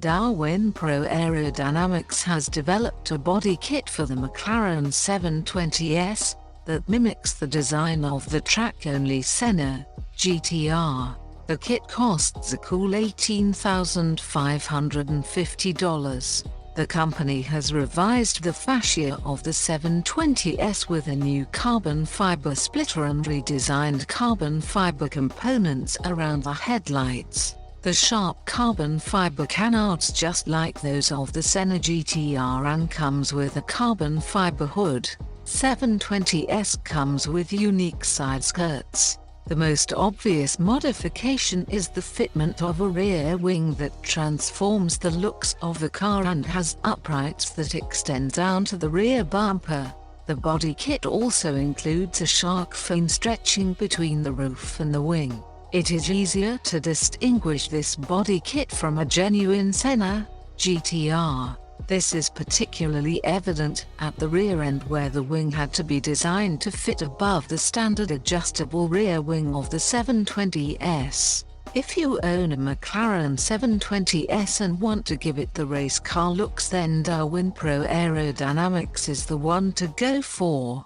Darwin PRO Aerodynamics has developed a body kit for the McLaren 720S that mimics the design of the track-only Senna GTR. The kit costs a cool $18,550. The company has revised the fascia of the 720S with a new carbon fiber splitter and redesigned carbon fiber components around the headlights. The sharp carbon fiber canards just like those of the Senna GTR and comes with a carbon fiber hood. 720S comes with unique side skirts. The most obvious modification is the fitment of a rear wing that transforms the looks of the car and has uprights that extend down to the rear bumper. The body kit also includes a shark fin stretching between the roof and the wing. It is easier to distinguish this body kit from a genuine Senna GTR. This is particularly evident at the rear end where the wing had to be designed to fit above the standard adjustable rear wing of the 720S. If you own a McLaren 720S and want to give it the race car looks, then Darwin PRO Aerodynamics is the one to go for.